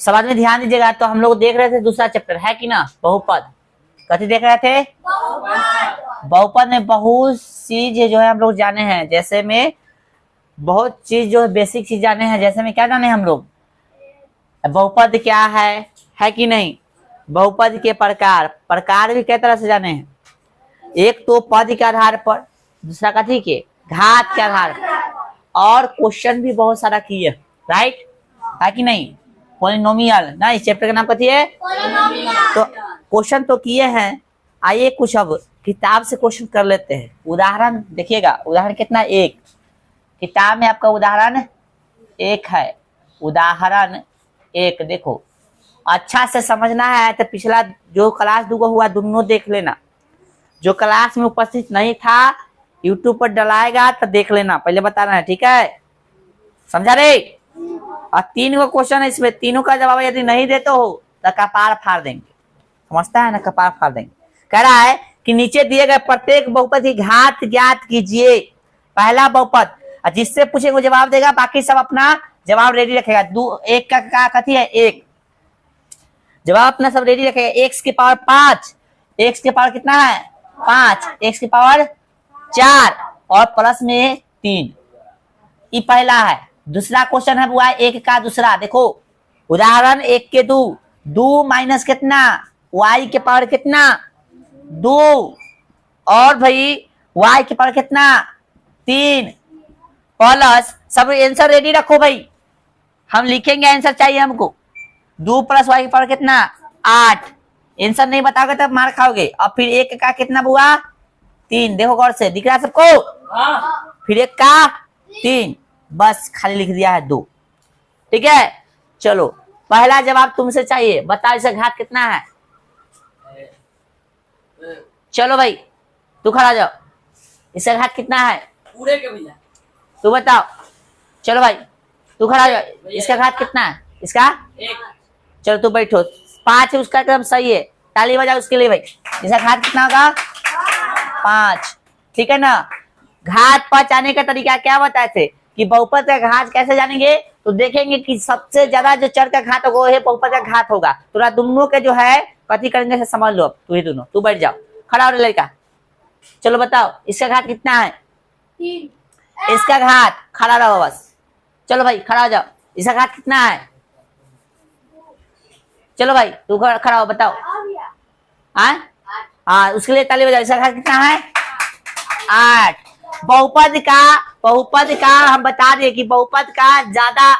समाज में ध्यान दीजिएगा। तो हम लोग देख रहे थे दूसरा चैप्टर है कि ना, बहुपद। कथी देख रहे थे? बहुपद में बहुत चीज जो है हम लोग जाने हैं, जैसे में बहुत चीज जो है बेसिक चीज जाने हैं। जैसे में क्या जाने हैं हम लोग, बहुपद क्या है कि नहीं। बहुपद के प्रकार भी कई तरह से जाने हैं। एक तो पद के आधार पर, दूसरा कथी के, घात के आधार पर, और क्वेश्चन भी बहुत सारा किए, राइट है कि नहीं। पॉलिनोमियल ना, इस चैप्टर का नाम कथी है, तो क्वेश्चन तो किए हैं। आइए कुछ अब किताब से क्वेश्चन कर लेते हैं। उदाहरण देखिएगा, उदाहरण कितना, एक। किताब में आपका उदाहरण एक है, उदाहरण एक। देखो अच्छा से समझना है तो पिछला जो क्लास दूगो हुआ दोनों देख लेना। जो क्लास में उपस्थित नहीं था यूट्यूब पर डलाएगा तो देख लेना, पहले बताना है, ठीक है, समझा रे। और 3 को क्वेश्चन है इसमें, तीनों का जवाब यदि नहीं देते हो तो कपार फाड़ देंगे, समझता है ना, कपार फाड़ देंगे। कह रहा है कि नीचे दिए गए प्रत्येक बहुपद की घात ज्ञात कीजिए। पहला बहुपद, जिससे पूछेंगे जवाब देगा, बाकी सब अपना जवाब रेडी रखेगा। एक का कथी है, एक। जवाब अपना सब रेडी रखेगा। x की पावर 5, x की पावर कितना है 5, x की पावर 4 और प्लस में 3। ये पहला है। दूसरा क्वेश्चन है वो है एक का दूसरा। देखो उदाहरण एक के दो माइनस कितना, y के पावर कितना 2, और भाई y के पावर कितना 3, प्लस सब आंसर रेडी रखो भाई, हम लिखेंगे आंसर चाहिए हमको। 2 प्लस y की पावर कितना 8। आंसर नहीं बताओगे तब मार खाओगे। और फिर एक का कितना हुआ 3, देखो गौर से, दिख रहा है सबको। फिर एक का 3, बस खाली लिख दिया है 2, ठीक है। चलो पहला जवाब तुमसे चाहिए, बताओ इसका घात कितना है। चलो भाई तू खड़ा जाओ, इसका घात कितना है पूरे के भैया, तू बताओ। चलो भाई तू खड़ा जाओ, इसका घात कितना है, इसका 1। चलो तू बैठो, 5 है उसका एकदम सही है, ताली बजाओ उसके लिए भाई। इसका घात कितना होगा 5, ठीक है ना। घात 5 आने का तरीका क्या बताए थे कि बहुपद का घात कैसे जानेंगे, तो देखेंगे कि सबसे ज्यादा जो चर का घात होगा वो बहुपद का घात होगा। तो दोनों के जो है कथी करेंगे से समझ लो। तू ही दोनों, तू बैठ जाओ, खड़ा हो लड़का। चलो बताओ इसका घात कितना है 3। इसका घात, खड़ा रहो बस। चलो भाई खड़ा हो जाओ, इसका घात कितना है। चलो भाई तू खड़ा हो, बताओ। हाँ उसके लिए ताली बजाओ। इसका घात कितना है 8। बहुपद का हम बता दें कि बहुपद का ज्यादा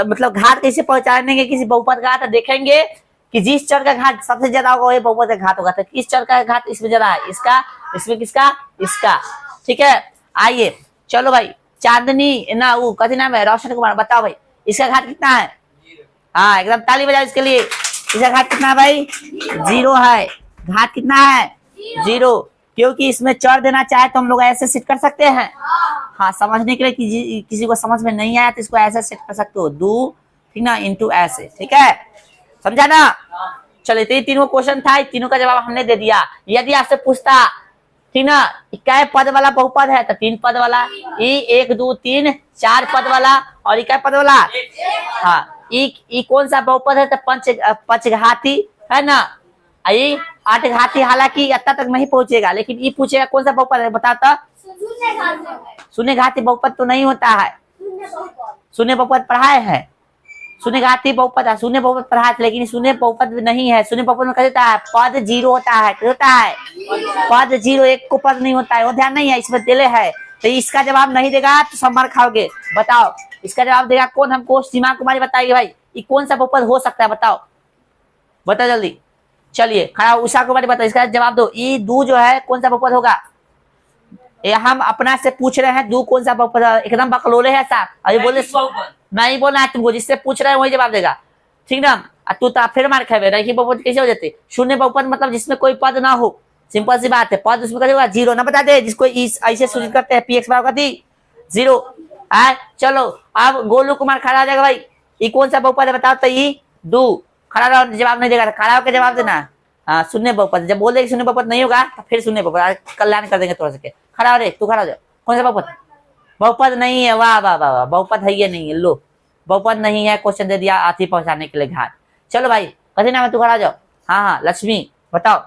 मतलब घात कैसे पहचानेंगे किसी बहुपद का, तो देखेंगे कि जिस चर का घात सबसे ज्यादा होगा वही बहुपद का घात होगा। तो किस चर का घात इसमें ज्यादा है, इसका, इसमें किसका, इसका, ठीक है। आइए चलो भाई, चांदनी ना वो कथी नाम है, रोशन कुमार, बताओ भाई इसका घात कितना है। हाँ एकदम ताली बजाओ इसके लिए। इसका घात कितना है भाई 0 है। घात कितना है 0, क्योंकि इसमें चर देना चाहे तो हम लोग ऐसे सेट कर सकते हैं। हाँ समझने के लिए किसी को समझ में नहीं आया तो इसको ऐसे सेट कर सकते हो, 2 ठीक ना इंटू ऐसे, ठीक है, समझा ना। चलो तो ये तीनों क्वेश्चन था, तीनों का जवाब हमने दे दिया। यदि आपसे पूछता ठीक ना इक्का पद वाला बहुपद है तो 3 पद वाला, 1 2 3 4 पद वाला, और इक्का पद वाला हाँ ई कौन सा बहुपद है तो पंचघाती है ना। ये 8 घाती, हालांकि अत्ता तक नहीं पहुंचेगा, लेकिन ये पूछेगा कौन सा बहुपद है बताता। शून्य घाती बहुपद तो नहीं होता है, शून्य बहुपद पढ़ाए हैं, शून्य घाती बहुपद है, शून्य बहुपद पढ़ाए थे, लेकिन शून्य बहुपद नहीं है। शून्य बहुपद में क्या होता है, पद 0 होता है, क्या होता है पद 0, एक को पद नहीं होता है, वो ध्यान नहीं है इसमें दिले है। तो इसका जवाब नहीं देगा तो सब मार खाओगे। बताओ इसका जवाब देगा कौन, हमको सीमा कुमारी बताइए भाई ये कौन सा बहुपद हो सकता है, बताओ बताओ जल्दी। चलिए खड़ा उषा कुमारी बताओ इसका जवाब दो। ये 2 जो है कौन सा बहुपद होगा, ये हम अपना से पूछ रहे हैं 2 कौन सा बहुपद, एकदम बकलोले है साहब, अभी बोले नहीं बोलना है तुमको, जिससे पूछ रहे हैं वही जवाब देगा, ठीक ना। तू तो फिर मार खाए रही बहुपद कैसे हो जाते। शून्य बहुपद मतलब जिसमें कोई पद ना हो, सिंपल सी बात है। पद उसमें क्या होगा 0 ना बता दे, जिसको ऐसे सूचित करते हैं px बराबर 0 है। चलो अब गोलू कुमार खड़ा हो जाएगा भाई, ये कौन सा बहुपद है बताओ। तो ये 2, खड़ा रहो, जवाब नहीं देगा, खड़ा होकर जवाब देना। हाँ शून्य बहुपद, जब बोल दे शून्य बहुपद नहीं होगा तो फिर शून्य बहुपद, कल्याण कर देंगे थोड़ा सा। खड़ा हो रे, तू खड़ा हो जा, कौन सा बहुपद, बहुपद नहीं है, वाह वाह वाह वाह, बहुपद है ये नहीं है, लो बहुपद नहीं है, क्वेश्चन दे दिया आती पहुंचाने के लिए घात। चलो भाई कथी नाम है, तू खड़ा जाओ। हाँ लक्ष्मी बताओ।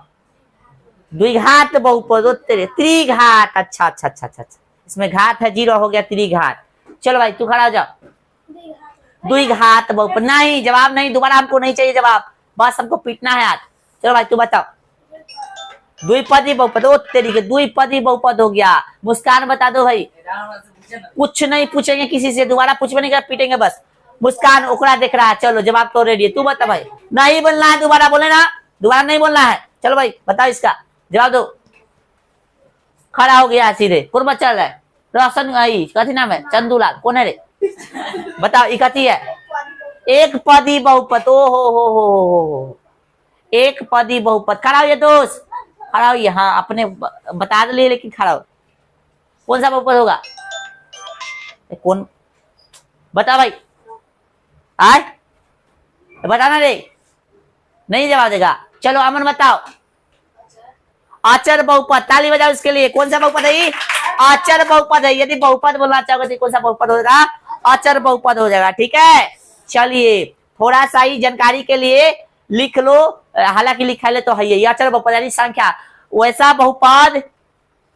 द्विघात बहुपद, तेरे त्रिघात। अच्छा अच्छा अच्छा अच्छा, इसमें घात है, 0 हो गया, त्रिघात। चलो भाई तू खड़ा हो जाओ। द्विघात बहुपद नहीं, जवाब नहीं, दोबारा हमको नहीं चाहिए जवाब, बस हमको पीटना है आज। चलो भाई तू बताओ। द्विपदी बहुपद, ओ तेरी के द्विपदी बहुपद हो गया। मुस्कान बता दो भाई। कुछ नहीं पूछेंगे किसी से, दोबारा पूछबे नहीं कर, पीटेंगे बस। मुस्कान ओकरा देख रहा है। चलो जवाब तो रेडी है, तू बता भाई। नहीं बोलना है, दोबारा बोले ना, दोबारा नहीं बोलना है। चलो भाई बताओ इसका जवाब दो। खड़ा हो गया सीधे, कुर्बा चल रहा है। रोशन आई कथी नाम है, चंदूलाल कौन है रे, बताओ ये कथी है। एक पदी बहुपद, ओ हो, एक पदी बहुपद। खड़ा हो ये दोस्त, खड़ा हो ये। हाँ अपने बता दिए, लेकिन खड़ा हो। कौन सा बहुपद होगा, कौन बता भाई, आए बताना रे, नहीं जवाब देगा। चलो अमन बताओ। अचर बहुपद, ताली बजाओ इसके लिए। कौन सा बहुपद है, अचर बहुपद है। यदि बहुपद बोलना चाहोगे तो कौन सा बहुपद होगा, अचर बहुपद हो जाएगा। ठीक है चलिए, थोड़ा सा ही जानकारी के लिए लिख लो, हालांकि लिखा ले तो है ये अचर बहुपद यानी संख्या, वैसा बहुपद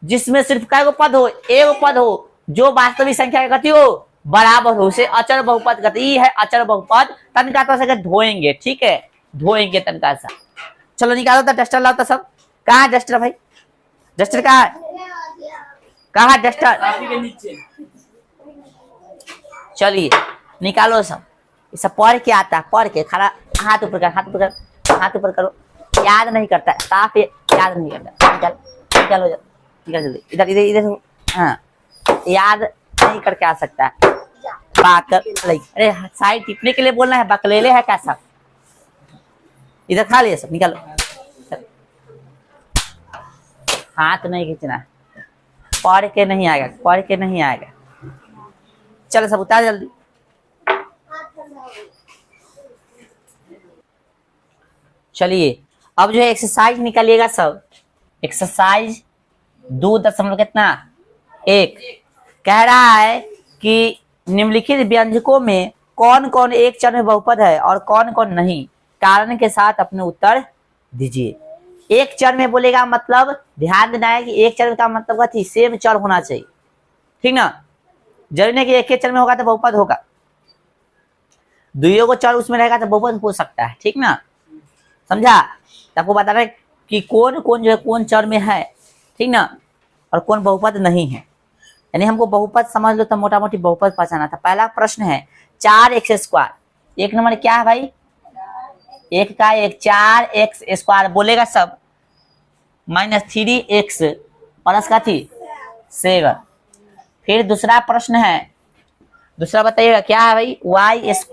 जिसमें सिर्फ कै गो पद हो, एक पद हो, जो वास्तविक संख्या की गति हो बराबर हो, उसे अचर बहुपद कहते हैं। है अचर बहुपद। तनका तो से धोएंगे, ठीक है धोएंगे तनका सा। चलो निकालो तो, डस्टर लाओ तो सब। कहाँ है डस्टर भाई, डस्टर कहाँ है, कहाँ है डस्टर। चलिए निकालो सब, ये सब पढ़ के आता है, पढ़ के खड़ा, हाथ ऊपर कर, हाथ ऊपर कर, हाथ ऊपर करो। याद नहीं करता है, साफ याद नहीं करता। निकाल निकालो, निकाल जल्दी, इधर इधर इधर। हाँ याद नहीं करके आ सकता है। अरे साइड टिपने के लिए बोलना है, बकलेले है कैसा। इधर खा लिया सब, निकालो। हाथ नहीं खींचना है, पढ़ के नहीं आएगा, पढ़ के नहीं आएगा। चलो सब उतार जल्दी। चलिए अब जो है एक्सरसाइज निकालिएगा सब। एक्सरसाइज 2 कितना 1 कह रहा है कि निम्नलिखित व्यंजकों में कौन कौन एक चर में बहुपद है और कौन कौन नहीं, कारण के साथ अपने उत्तर दीजिए। एक चर में बोलेगा मतलब ध्यान देना है कि एक चर का मतलब क्या, सेम चर होना चाहिए, ठीक ना। जरूरी नहीं कि एक ही चर में होगा तो बहुपद होगा, दुइयों को चर उसमें रहेगा तो बहुपद हो सकता है, ठीक ना, समझा। तो आपको बता रहे कि कौन कौन जो है कौन चर में है, ठीक ना, और कौन बहुपद नहीं है। यानी हमको बहुपद समझ लो तो मोटा मोटी बहुपद पहचाना था। पहला प्रश्न है 4x²। एक नंबर क्या है भाई, एक का एक, 4x² बोलेगा सब, -3x प्लस का थी 7। फिर दूसरा प्रश्न है, दूसरा बताइएगा क्या है भाई, y²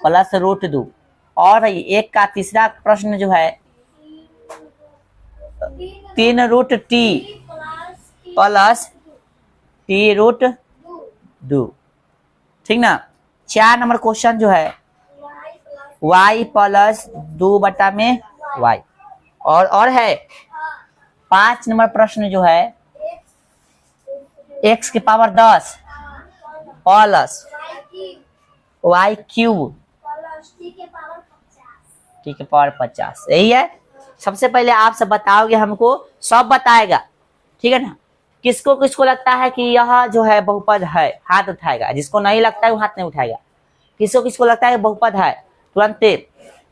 प्लस √2। और भाई एक का तीसरा प्रश्न जो है 3√t प्लस t√2, ठीक ना। 4 नंबर क्वेश्चन जो है y प्लस 2/y। और है 5 नंबर प्रश्न जो है x की पावर 10 प्लस y³ t की पावर 50। यही है। सबसे पहले आप सब बताओगे, हमको सब बताएगा, ठीक है ना। किसको किसको लगता है कि यह जो है बहुपद है, हाथ उठाएगा। जिसको नहीं लगता है वो हाथ नहीं उठाएगा। किसको किसको लगता है बहुपद है, तुरंत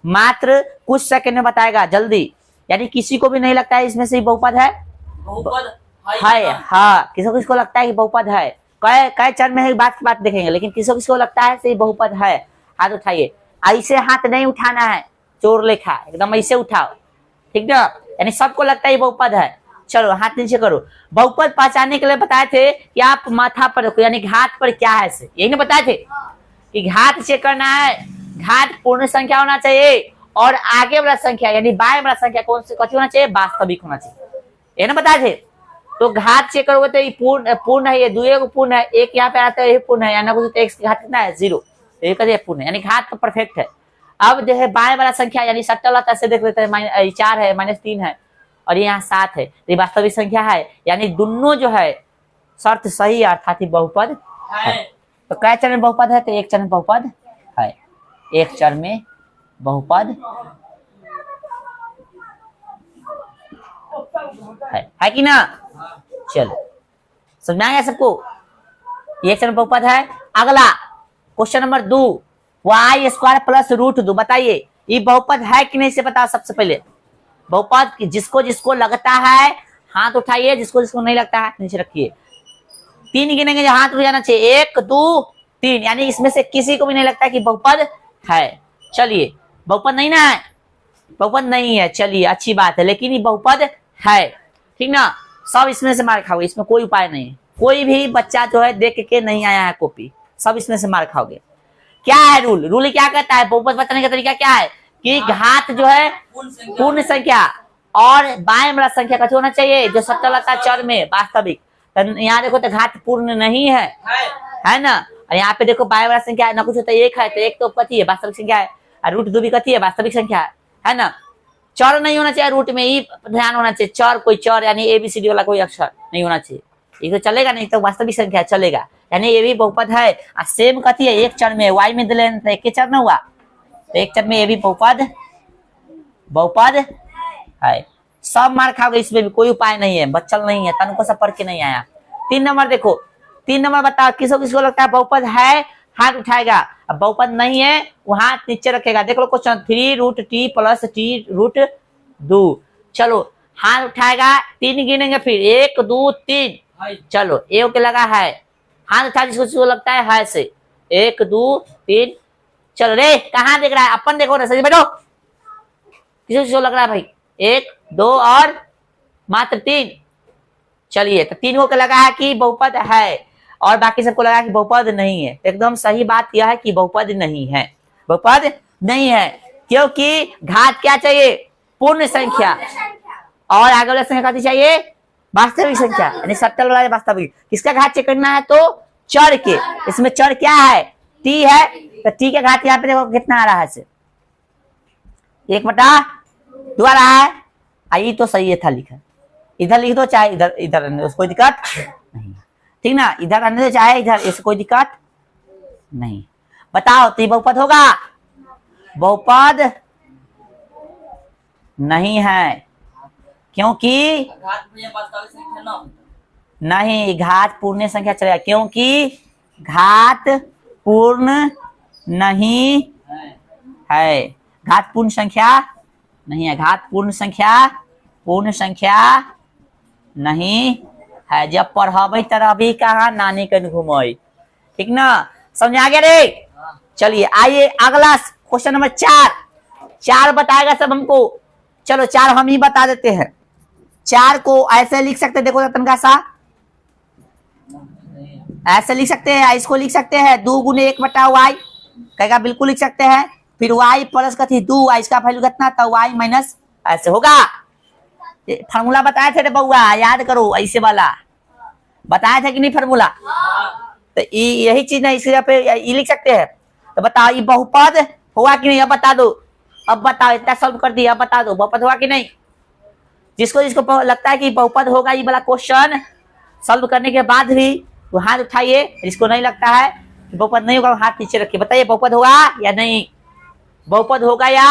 मात्र कुछ सेकंड में बताएगा, जल्दी। यानी किसी को भी नहीं लगता है इसमें से बहुपद है, बहुपद है। हाँ किसको किसको लगता है कि बहुपद है, कई चरण में बात की बात देखेंगे, लेकिन किसको किसको लगता है सही बहुपद है, हाथ उठाइए। ऐसे हाथ नहीं उठाना है, चोर लेखा एकदम ऐसे उठाओ, ठीक ना। यानी सबको लगता है बहुपद है। चलो हाथ नीचे करो। बहुपद पहचानने के लिए बताए थे कि आप माथा पर रखो, यानी घात पर क्या है, यही ना बताए थे कि घात चेक करना है। घात पूर्ण संख्या होना चाहिए और आगे वाला संख्या यानी बाएं वाला संख्या कौन सी होना चाहिए, वास्तविक होना चाहिए, ये ना बताए थे। तो घात चेक करोगे तो ये पूर्ण है, ये दुए को पूर्ण है, एक यहाँ पे आता है ये पूर्ण है, यानी तो x की घात कितना है 0, ये पूर्ण है, यानी घात तो परफेक्ट है। अब जो है बाएं वाला संख्या यानी 70 ऐसे देख लेते हैं, 4 है, -3 है और ये यहाँ 7 है, ये वास्तविक संख्या है, यानी दोनों जो है शर्त सही है, अर्थात बहुपद है। तो कै चर में बहुपद है? तो एक चर में बहुपद है, एक चर में बहुपद है कि ना? चलो समझ में आ गया सबको? एक चर में बहुपद है। अगला question number 2, Y square plus root 2, बताइए ये बहुपद है कि नहीं से बताओ। सबसे पहले बहुपद जिसको जिसको लगता है हाथ उठाइए, जिसको जिसको नहीं लगता है नीचे रखिए। 3 गिनेंगे, हाथ उठ जाना चाहिए, 1 2 3, यानी इसमें से किसी को भी नहीं लगता कि बहुपद है। चलिए बहुपद नहीं ना है, बहुपद नहीं है, चलिए अच्छी बात है, लेकिन ये बहुपद है, ठीक ना? सब इसमें से मार खाओगे, इसमें कोई उपाय नहीं है। कोई भी बच्चा जो है देख के नहीं आया है कॉपी, सब इसमें से मार खाओगे। क्या है रूल? रूल क्या कहता है? बहुपद बताने का तरीका क्या है कि घात जो है पूर्ण संख्या और बाएं वाला संख्या का होना चाहिए जो सत्तर लगता है चर में वास्तविक। तो यहाँ देखो तो घात पूर्ण नहीं है ना? और यहाँ पे देखो बाएं वाला संख्या ना कुछ होता है, एक है, तो एक तो कथी है? वास्तविक संख्या है। और रूट 2 भी कथी है? वास्तविक संख्या है ना? चर नहीं होना चाहिए रूट में, ही ध्यान होना चाहिए। चर कोई चर यानी ABCD वाला कोई अक्षर नहीं होना चाहिए, ये तो चलेगा नहीं, तो वास्तविक संख्या चलेगा, यानी ये भी बहुपद है। और सेम कथी है? एक चर में, वाई में दिले तो एक चर में हुआ, तो एक चर में ये भी बहुपद है। सब मार खाओगे, इसमें भी कोई उपाय नहीं है, बच्चल नहीं है, तन को सब पढ़ के नहीं आया। 3 नंबर देखो, 3 नंबर बताओ किसको किसको लगता है बहुपद है? हाथ उठाएगा। अब बहुपद नहीं है वो हाथ नीचे रखेगा। देख लो question, 3 root T plus T root 2। चलो हाथ उठाएगा, 3 गिनेंगे, फिर 1 2 3। चलो ए के लगा है, हाथ उठा जिसको जिसको लगता है से, 1 2 3। चलो रे कहाँ देख रहा है? अपन देखो ना, सही बैठो। किसको किसको लग रहा है भाई? 1 2 और मात्र 3। चलिए तो 3 को लगा है कि बहुपद है और बाकी सबको लगा कि बहुपद नहीं है। एकदम सही बात यह है कि बहुपद नहीं है, बहुपद नहीं है, क्योंकि घात क्या चाहिए? पूर्ण संख्या, और आगे वाला संख्या कथी चाहिए? वास्तविक संख्या, यानी 70 वाला वास्तविक। किसका घात चेक करना है? तो चर के। इसमें चर क्या है? टी है, तो टी का घात यहाँ पे देखो कितना आ रहा है से 1/2 आ रहा है। आई तो सही है था लिखा, इधर लिख दो चाहे इधर, इधर कोई दिक्कत नहीं, ठीक ना? इधर आने दो चाहे इधर, इससे कोई दिक्कत नहीं। बताओ तो बहुपद होगा? बहुपद नहीं है, क्योंकि नहीं, घात पूर्ण संख्या चलेगा, क्योंकि घात पूर्ण नहीं है, घात पूर्ण संख्या नहीं है, घात पूर्ण संख्या नहीं है। जब पढ़ाबे तरह भी कहा नानी कन घुमाई, ठीक ना? समझ आ गया रे? चलिए आइए अगला क्वेश्चन नंबर 4 बताएगा सब हमको। चलो 4 हम ही बता देते हैं। 4 को ऐसे लिख सकते, देखो तनका सा ऐसे लिख सकते हैं, इसको लिख सकते हैं 2 गुने 1/y कहेगा, बिल्कुल लिख सकते हैं। फिर y प्लस कथी 2, इसका वैल्यू कितना था? y माइनस, ऐसे होगा। फार्मूला बताया थे रे बउआ, याद करो, ऐसे वाला बताया था कि नहीं फार्मूला? तो यही चीज ना, इसके पे ये लिख सकते हैं। तो बताओ ये बहुपद हुआ कि नहीं? अब बता दो, अब बताओ, इतना सॉल्व कर दिया, अब बता दो बहुपद हुआ कि नहीं? जिसको जिसको लगता है कि बहुपद होगा, ये वाला क्वेश्चन सॉल्व करने के बाद भी वो हाथ उठाइए। जिसको नहीं लगता है कि बहुपद नहीं होगा, हाथ नीचे रखिए। बताइए बहुपद होगा या नहीं? बहुपद होगा या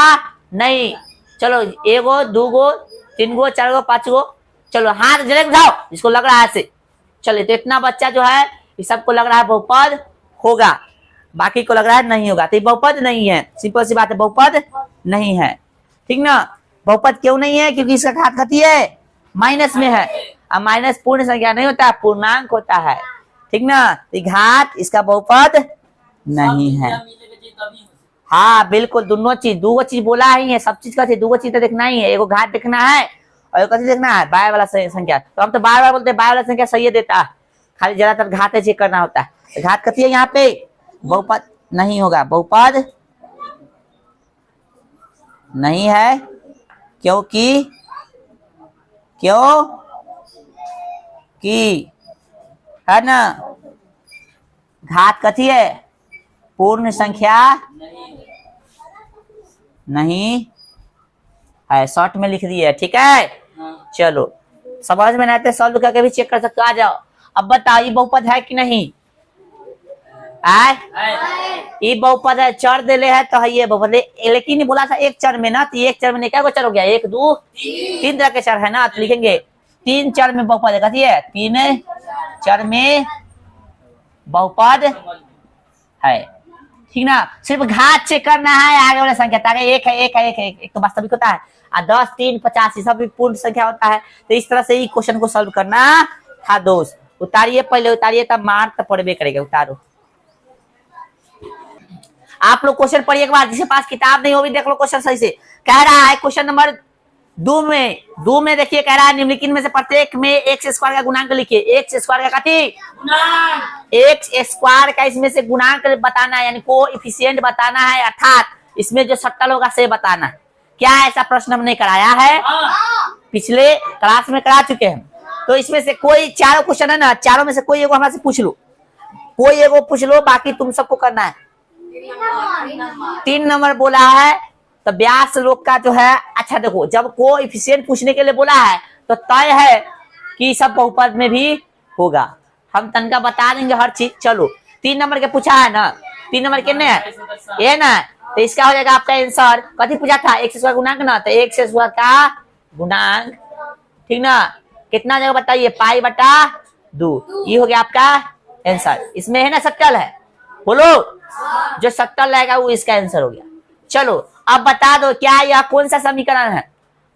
नहीं? चलो 1 गो 2 गो 3 गो 4 गो 5 गो, चलो हाथ जल्दी उठाओ जिसको लग रहा है से। चलिए तो इतना बच्चा जो है ये सबको लग रहा है बहुपद होगा, बाकी को लग रहा है नहीं होगा, तो ये बहुपद नहीं है। सिंपल सी बात है, बहुपद नहीं है, ठीक ना? बहुपद क्यों नहीं है? क्योंकि इसका घात कथी है? माइनस में है, और माइनस पूर्ण संख्या नहीं होता, पूर्णांक होता है, ठीक ना? तो घात इसका बहुपद नहीं है। हाँ बिल्कुल, दोनों चीज, 2 चीज बोला ही है, सब चीज का 2 चीज तो देखना ही है। एगो घात देखना है और कथी देखना है? बाय वाला संख्या। तो हम तो बार बार बोलते हैं बाय वाला संख्या सही देता, खाली ज्यादातर घात चेक करना होता है। घात कथी है यहाँ पे? बहुपद नहीं होगा, बहुपद नहीं है, क्योंकि है ना, घात कथी है? पूर्ण संख्या नहीं है, शॉर्ट में लिख दिए, ठीक है? चलो समझ में नहीं आते सॉल्व करके भी चेक कर सकते हो, आ जाओ। अब बताइए बहुपद है कि नहीं? आय ई बहुपद है, चर देले है तो है ये बहुपद लेकिन बोला था एक चर में ना, तो एक चर में क्या चर हो गया, 1 2 3 तरह के चर है ना, तो लिखेंगे 3 चर में बहुपद है, कथी है 3 चर में बहुपद है, ठीक ना। सिर्फ घात चेक करना है आगे वाले संख्या, ताकि एक है एक है एक है, एक तो वास्तविक होता है, और 10 3 50 सब भी पूर्ण संख्या होता है। तो इस तरह से ही क्वेश्चन को सॉल्व करना था दोस्त। उतारिए, पहले उतारिए, तब मार तो पड़बे करेगा। उतारो, आप लोग क्वेश्चन पढ़िए एक बार, जिसके पास किताब नहीं हो भी देख लो क्वेश्चन सही से। कह रहा है क्वेश्चन नंबर 2 में देखिए, कह रहा है निम्नलिखित में से प्रत्येक में एक्स स्क्वायर का गुणांक लिखिए। एक्स स्क्वायर का कथी एक्स स्क्वायर का इसमें से गुणांक बताना है, यानी कोएफिशिएंट बताना है, अर्थात इसमें जो शक्ल होगा से बताना है। क्या ऐसा प्रश्न हमने कराया है? पिछले क्लास में करा चुके हैं। तो इसमें से कोई चारों क्वेश्चन है ना, चारों में से कोई एगो हमारे से पूछ लो, कोई एगो पूछ लो, बाकी तुम सबको करना है। 3 नंबर बोला है तो व्यास लोग का जो है, अच्छा देखो, जब कोएफिशिएंट पूछने के लिए बोला है तो तय है कि सब बहुपद में भी होगा। हम तनका बता देंगे हर चीज। चलो 3 नंबर के पूछा है ना, 3 नंबर कितने है ये ना, तो इसका हो जाएगा आपका आंसर। कथी पूछा था? एक्स स्क्वायर गुणांक ना, तो एक्स स्क्वायर का गुणांक, ठीक ना। कितना जगह बताइए? पाई बटा 2, ये हो गया आपका आंसर। इसमें है ना शक्ल है, बोलो जो शक्ल रहेगा वो इसका आंसर हो गया। चलो अब बता दो क्या यह कौन सा समीकरण है?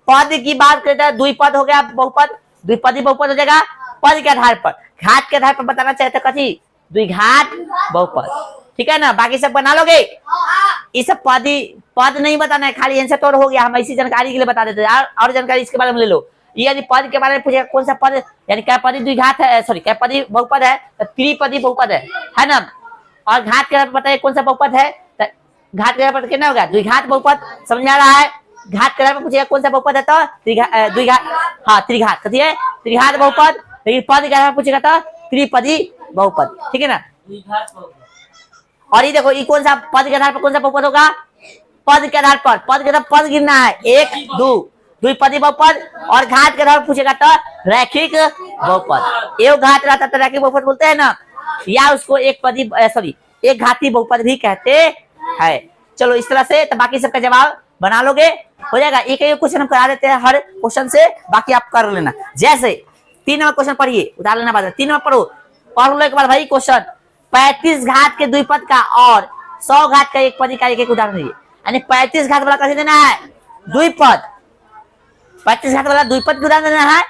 पद की बात करते हैं, द्विपद हो गया बहुपद, द्विपदी बहुपद हो जाएगा पद के आधार पर। घात के आधार पर बताना चाहते कथी? द्विघात बहुपद, ठीक है ना। बाकी सब बना लोगे, इस पद नहीं बताना है, खाली आंसर तो हो गया। हम ऐसी जानकारी के लिए बता देते हैं, और जानकारी इसके बारे में ले लो। यदि पद के बारे में पूछेगा कौन सा पद, यानी क्या पदी द्विघात है, सॉरी क्या पदी बहुपद है, तो त्रिपदी बहुपद है ना। और घात के बताइए कौन सा बहुपद है, तो घात के पर कितना होगा? द्विघात बहुपद, समझ आ रहा है। घात के पूछेगा कौन सा बहुपद है, तो द्विघात, हाँ त्रिघात, कथी है? त्रिघात बहुपद। लेकिन पद के पूछेगा तो त्रिपदी बहुपद, ठीक है ना। और ये देखो, ये कौन सा पद के आधार पर कौन सा बहुपद होगा? पद के आधार पर, पद के आधार पद गिनना है, 1 2, द्विपदी बहुपद। और घात के आधार पर पूछेगा तो रैखिक बहुपद। एक घात रहता तो रैखिक बहुपद बोलते हैं ना, या उसको एक पदी सॉरी एक घाती बहुपद भी कहते हैं। चलो इस तरह से, तो बाकी सबका जवाब बना लोगे, हो जाएगा। एक एक क्वेश्चन हम करा देते हैं हर क्वेश्चन से, बाकी आप कर लेना। जैसे 3 नंबर क्वेश्चन पढ़िए, उतार लेना बाद में। 3 नंबर पढ़ो, पढ़ लो एक बार भाई क्वेश्चन। 35 घात के द्विपद का और 100 घात का एक पदी का एक उदाहरण दीजिए। यानी 35 घात वाला कैसे देना है? द्विपद, 35 घात वाला द्विपद का उदाहरण देना है,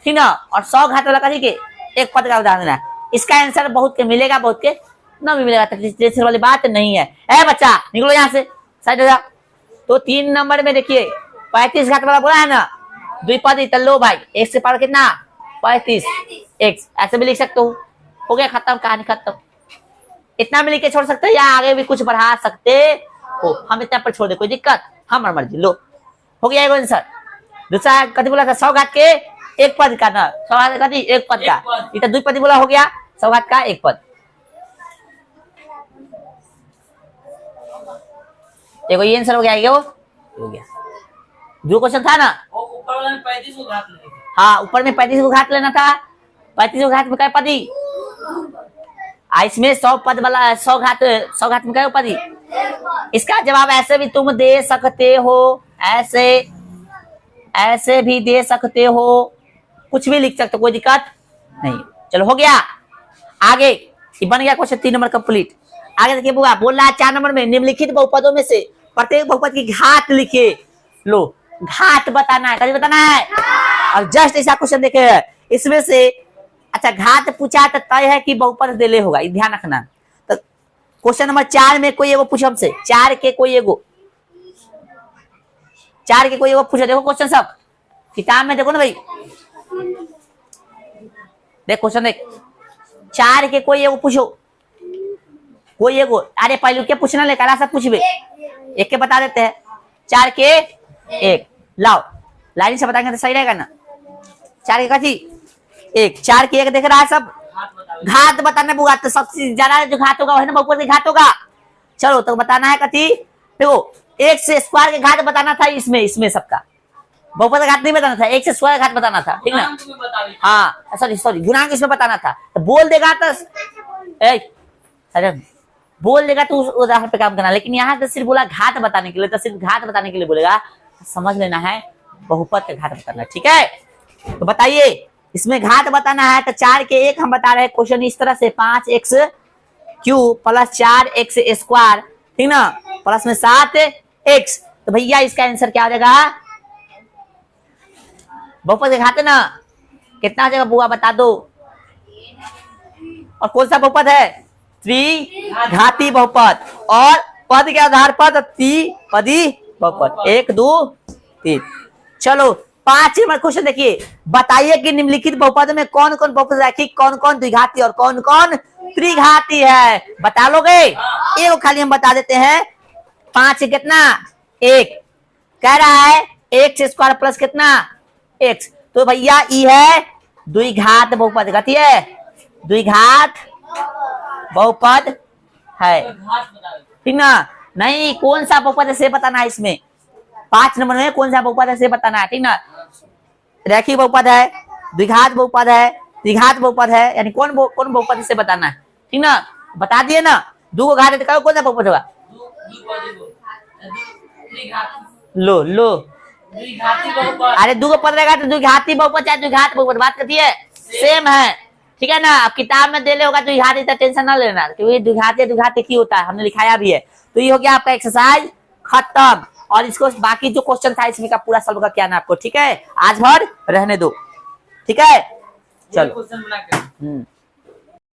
ठीक ना। और 100 घात वाला कथी के? एक पद का उदाहरण देना है। इसका आंसर बहुत के मिलेगा, बहुत के ना भी मिलेगा, टेंशन वाली बात नहीं है। ए बच्चा निकलो यहाँ से, साइड हो जा। तो 3 नंबर में देखिए 35 घात वाला बोला है ना द्विपदी, तो लो भाई एक से पावर कितना? 35 एक्स, ऐसे भी लिख सकते हो गया, खत्म, कहानी खत्म। इतना में लिख के छोड़ सकते हो, या आगे भी कुछ बढ़ा सकते हो, हम इतना पर छोड़ दे, कोई दिक्कत, हमारी मर्जी। लो हो गया आंसर। दूसरा कथी बोला था? 100 घात के एक पद का ना, 100 घात का एक पद का, इतना द्विपदी बोला, हो गया 100 घात का एक पद। देखो ये आंसर हो गया, ये हो गया। जो क्वेश्चन था ना, ऊपर वाले में 35 को घात लेना, हाँ ऊपर में 35 को घात लेना था। 35 को घात में क्या पदी? इसमें 100 पद वाला 100 घात में क्या पदी? इसका जवाब ऐसे भी तुम दे सकते हो, ऐसे भी दे सकते हो, कुछ भी लिख सकते हो, कोई दिक्कत नहीं। चलो हो गया। आगे बन गया क्वेश्चन 3 नंबर कंप्लीट। आगे देखिए बुआ बोल रहा है 4 नंबर में निम्नलिखित बहुपदों में से प्रत्येक बहुपद की घात लिखिए। लो घात बताना है, कभी बताना है। और जस्ट ऐसा क्वेश्चन देखे इसमें से, अच्छा घात पूछा तो तय है कि बहुपद देले होगा, ध्यान रखना। तो क्वेश्चन नंबर 4 में कोई एगो पूछो हमसे, 4 के कोई एगो पूछो। देखो क्वेश्चन सब किताब में देखो ना भाई, देख क्वेश्चन देख। 4 के कोई एगो पूछो, कोई एगो। अरे पहले क्या पूछना ले, कला सब पूछबे, एक के बता देते हैं। 4 के एक, लाओ लाइन से बताएंगे तो सही रहेगा ना। 4 के कथी एक, 4 के एक देख रहा है सब, घात बताना बुआ। तो सबसे ज्यादा जो घात होगा है ना बहुपद के घात होगा। चलो तो बताना है कथी, देखो एक से स्क्वायर के घात बताना था, इसमें सबका बहुपद का घात नहीं बताना था, एक से स्क्वायर घात बताना था, ठीक ना। हाँ सॉरी गुणांक इसमें बताना था। तो बोल देगा तो बोल देगा तो उस उदाहरण पे काम करना, लेकिन यहाँ तो सिर्फ बोला घात बताने के लिए, तो सिर्फ घात बताने के लिए बोलेगा, समझ लेना है बहुपद का घात बताना। ठीक है, तो बताइए इसमें घात बताना है, तो 4 के 1 हम बता रहे हैं क्वेश्चन इस तरह से, 5x³ प्लस 4x², ठीक ना, प्लस में 7x, तो भैया इसका आंसर क्या हो जाएगा? बहुपद के घात है ना, कितना हो जाएगा बुआ बता दो। और कौन सा बहुपद है? त्रिघाती बहुपद, और पद के आधार पर त्रिपदी बहुपद, 1 2 3। चलो 5 नंबर क्वेश्चन देखिए, बताइए कि निम्नलिखित बहुपद में कौन कौन बहुपद रैखिक, कौन कौन द्विघाती और कौन कौन त्रिघाती है, बता लोगे? एक खाली हम बता देते हैं, 5 कितना 1, कह रहा है x² प्लस कितना x, तो भैया ई है द्विघात बहुपद, गति है द्विघात बहुपद है, ठीक ना। नहीं, कौन सा बहुपद है से बताना है इसमें, 5 नंबर में कौन सा बहुपद है से बताना है, ठीक ना। रैखिक बहुपद है, द्विघात बहुपद है, त्रिघात बहुपद है, यानी कौन बहुपद से बताना है, ठीक ना। बता दिए ना, 2 को घात है तो कौन सा बहुपद होगा? लो लो, अरे 2 को पद रहेगा तो द्विघाती बहुपद चाहे द्विघात बहुपद, बात करती है सेम है, ठीक है ना। अब किताब में दे ले होगा द्विघाती, तो टेंशन ना लेना, क्योंकि द्विघाती की होता है, हमने लिखाया भी है। तो ये हो गया आपका एक्सरसाइज खत्म, और इसको बाकी जो क्वेश्चन था इसमें का पूरा सॉल्व करके आना आपको, ठीक है। आज भर रहने दो, ठीक है, चलो।